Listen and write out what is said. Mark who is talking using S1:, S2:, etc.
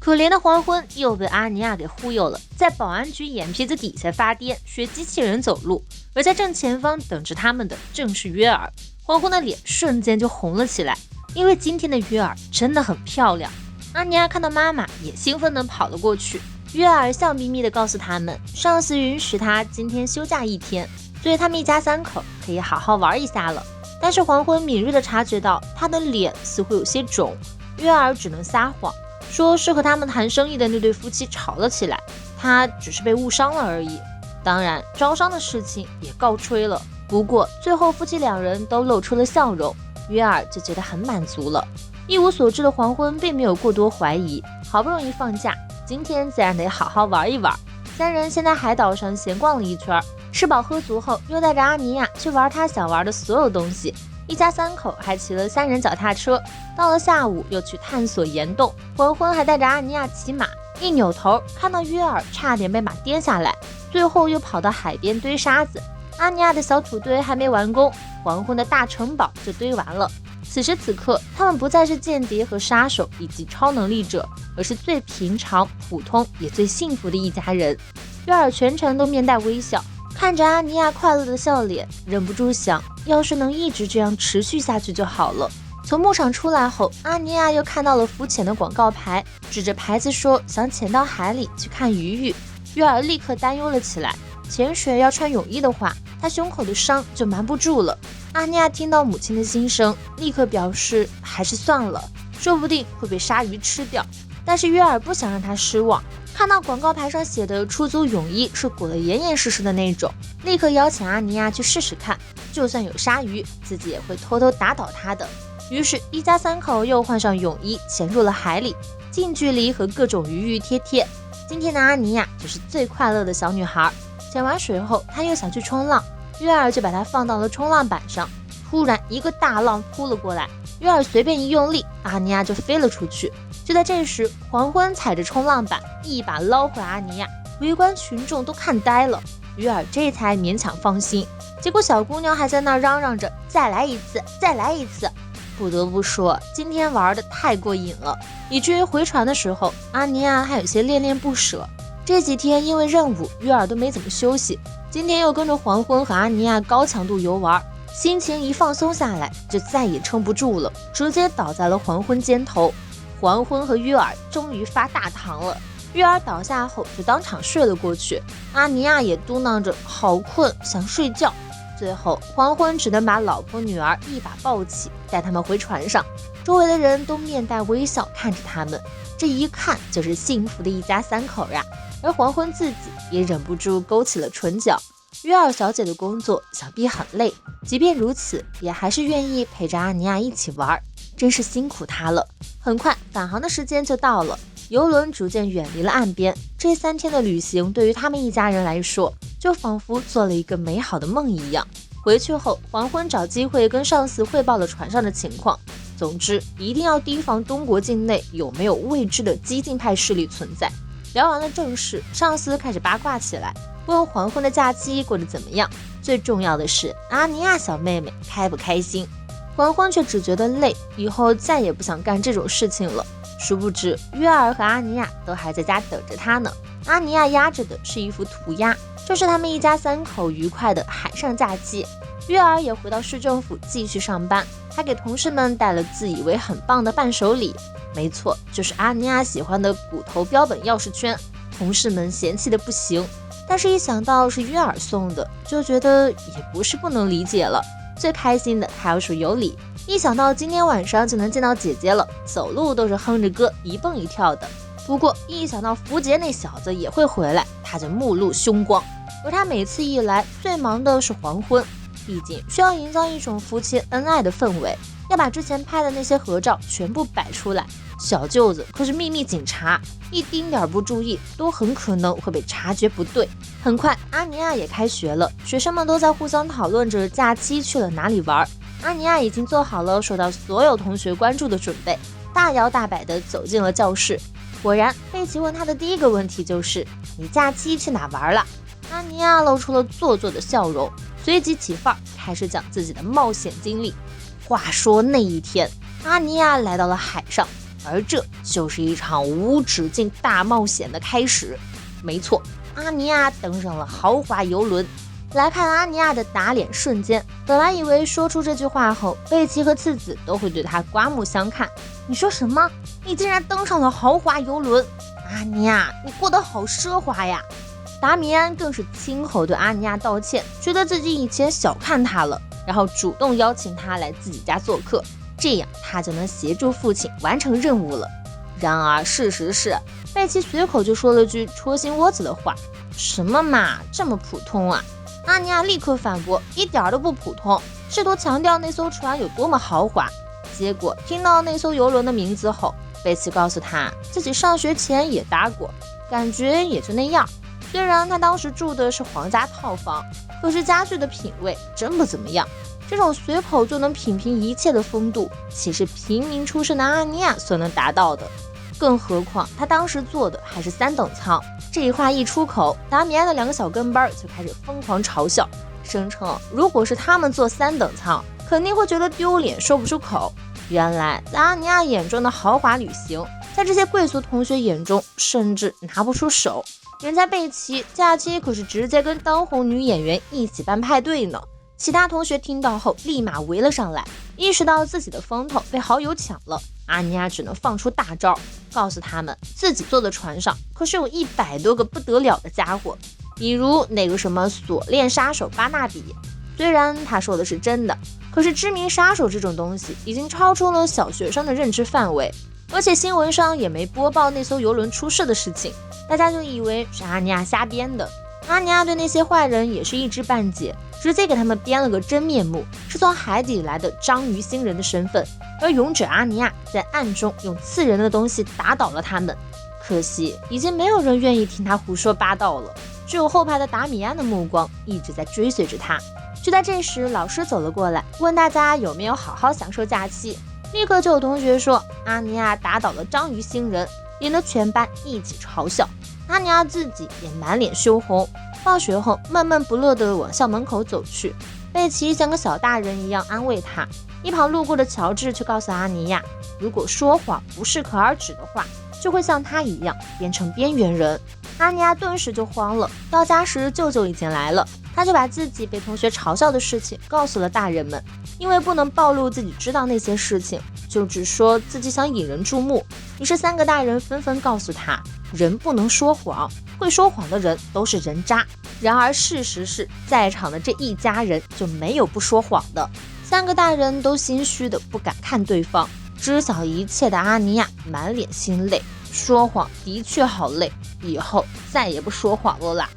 S1: 可怜的黄昏又被阿尼亚给忽悠了，在保安局眼皮子底下发癫，学机器人走路。而在正前方等着他们的正是约尔。黄昏的脸瞬间就红了起来，因为今天的约尔真的很漂亮。阿尼亚看到妈妈也兴奋地跑了过去。约尔笑眯眯地告诉他们，上司允许他今天休假1天，所以他们一家3口可以好好玩一下了。但是黄昏敏锐地察觉到他的脸似乎有些肿，约尔只能撒谎，说是和他们谈生意的那对夫妻吵了起来，他只是被误伤了而已。当然，招商的事情也告吹了。不过最后夫妻2人都露出了笑容，约尔就觉得很满足了。一无所知的黄昏并没有过多怀疑，好不容易放假，今天自然得好好玩一玩。3人先在海岛上闲逛了一圈，吃饱喝足后，又带着阿尼亚去玩他想玩的所有东西。一家3口还骑了3人脚踏车，到了下午又去探索岩洞。黄昏还带着阿尼亚骑马，一扭头看到约尔差点被马颠下来，最后又跑到海边堆沙子。阿尼亚的小土堆还没完工，黄昏的大城堡就堆完了。此时此刻，他们不再是间谍和杀手以及超能力者，而是最平常、普通也最幸福的一家人。约尔全程都面带微笑，看着阿尼亚快乐的笑脸，忍不住想，要是能一直这样持续下去就好了。从牧场出来后，阿尼亚又看到了浮潜的广告牌，指着牌子说想潜到海里去看鱼。约尔立刻担忧了起来，潜水要穿泳衣的话，他胸口的伤就瞒不住了。阿尼亚听到母亲的心声，立刻表示还是算了，说不定会被鲨鱼吃掉。但是约尔不想让他失望，看到广告牌上写的出租泳衣是裹得严严实实的那种，立刻邀请阿尼亚去试试看，就算有鲨鱼，自己也会偷偷打倒他的。于是，一家3口又换上泳衣，潜入了海里，近距离和各种鱼鱼贴贴。今天的阿尼亚就是最快乐的小女孩。潜完水后，她又想去冲浪，约尔就把她放到了冲浪板上。突然，一个大浪扑了过来，约尔随便一用力，阿尼亚就飞了出去。就在这时，黄昏踩着冲浪板一把捞回阿尼亚，围观群众都看呆了，约尔这才勉强放心。结果小姑娘还在那嚷嚷着再来一次，再来一次。不得不说，今天玩的太过瘾了，以至于回船的时候，阿尼亚还有些恋恋不舍。这几天因为任务，约尔都没怎么休息，今天又跟着黄昏和阿尼亚高强度游玩，心情一放松下来，就再也撑不住了，直接倒在了黄昏肩头。黄昏和约尔终于发大糖了，约尔倒下后就当场睡了过去，阿尼亚也嘟囔着好困，想睡觉。最后黄昏只能把老婆女儿一把抱起，带他们回船上。周围的人都面带微笑看着他们，这一看就是幸福的一家3口呀。而黄昏自己也忍不住勾起了唇角。约尔小姐的工作想必很累，即便如此，也还是愿意陪着阿尼亚一起玩，真是辛苦她了。很快返航的时间就到了，游轮逐渐远离了岸边。这3天的旅行对于他们一家人来说，就仿佛做了一个美好的梦一样。回去后，黄昏找机会跟上司汇报了船上的情况。总之，一定要提防东国境内有没有未知的激进派势力存在。聊完了正事，上司开始八卦起来，问黄昏的假期过得怎么样，最重要的是阿尼亚小妹妹开不开心。黄昏却只觉得累，以后再也不想干这种事情了。殊不知约尔和阿尼亚都还在家等着他呢。阿尼亚压着的是一幅涂鸦，这是他们一家3口愉快的海上假期。约尔也回到市政府继续上班，还给同事们带了自以为很棒的伴手礼，没错，就是阿尼亚喜欢的骨头标本钥匙圈。同事们嫌弃的不行，但是一想到是约尔送的，就觉得也不是不能理解了。最开心的还要数有礼，一想到今天晚上就能见到姐姐了，走路都是哼着歌一蹦一跳的。不过一想到福杰那小子也会回来，他就目露凶光。而他每次一来，最忙的是黄昏，毕竟需要营造一种夫妻恩爱的氛围，要把之前拍的那些合照全部摆出来。小舅子可是秘密警察，一丁点不注意都很可能会被察觉不对。很快阿尼亚也开学了，学生们都在互相讨论着假期去了哪里玩。阿尼亚已经做好了受到所有同学关注的准备，大摇大摆地走进了教室。果然贝奇问他的第一个问题就是你假期去哪玩了？阿尼亚露出了做作的笑容，随即起范儿开始讲自己的冒险经历。话说那一天，阿尼亚来到了海上，而这就是一场无止境大冒险的开始。没错，阿尼亚登上了豪华游轮。来看阿尼亚的打脸瞬间，本来以为说出这句话后，贝奇和次子都会对他刮目相看。你说什么？你竟然登上了豪华游轮？阿尼亚，你过得好奢华呀！达米安更是亲口对阿尼亚道歉，觉得自己以前小看他了，然后主动邀请他来自己家做客，这样他就能协助父亲完成任务了。然而事实是，贝奇随口就说了句戳心窝子的话，什么嘛，这么普通啊？阿尼亚立刻反驳，一点都不普通，试图强调那艘船有多么豪华。结果听到那艘游轮的名字后，贝奇告诉他自己上学前也搭过，感觉也就那样。虽然他当时住的是皇家套房，可是家具的品味真不怎么样。这种随口就能品评一切的风度，岂是平民出身的阿尼亚所能达到的？更何况他当时坐的还是3等舱。这话一出口，达米安的2个小跟班就开始疯狂嘲笑，声称如果是他们坐3等舱，肯定会觉得丢脸说不出口。原来在阿尼亚眼中的豪华旅行，在这些贵族同学眼中甚至拿不出手。人家贝奇假期可是直接跟当红女演员一起办派对呢。其他同学听到后立马围了上来，意识到自己的风头被好友抢了，阿尼亚只能放出大招，告诉他们自己坐的船上可是有100多个不得了的家伙，比如那个什么锁链杀手巴纳比。虽然他说的是真的，可是知名杀手这种东西已经超出了小学生的认知范围，而且新闻上也没播报那艘游轮出事的事情，大家就以为是阿尼亚瞎编的。阿尼亚对那些坏人也是一知半解，直接给他们编了个真面目，是从海底来的章鱼星人的身份，而勇者阿尼亚在暗中用刺人的东西打倒了他们。可惜已经没有人愿意听他胡说八道了，只有后排的达米安的目光一直在追随着他。就在这时，老师走了过来，问大家有没有好好享受假期。立刻就有同学说阿尼亚打倒了章鱼星人，引得全班一起嘲笑。阿尼亚自己也满脸羞红，放学后闷闷不乐地往校门口走去。贝奇像个小大人一样安慰他，一旁路过的乔治却告诉阿尼亚，如果说谎不适可而止的话，就会像他一样变成边缘人。阿尼亚顿时就慌了，到家时舅舅已经来了，他就把自己被同学嘲笑的事情告诉了大人们，因为不能暴露自己知道那些事情，就只说自己想引人注目。于是3个大人纷纷告诉他，人不能说谎，会说谎的人都是人渣。然而事实是，在场的这一家人就没有不说谎的。3个大人都心虚的不敢看对方，知晓一切的阿尼亚满脸心累，说谎的确好累，以后再也不说谎了啦。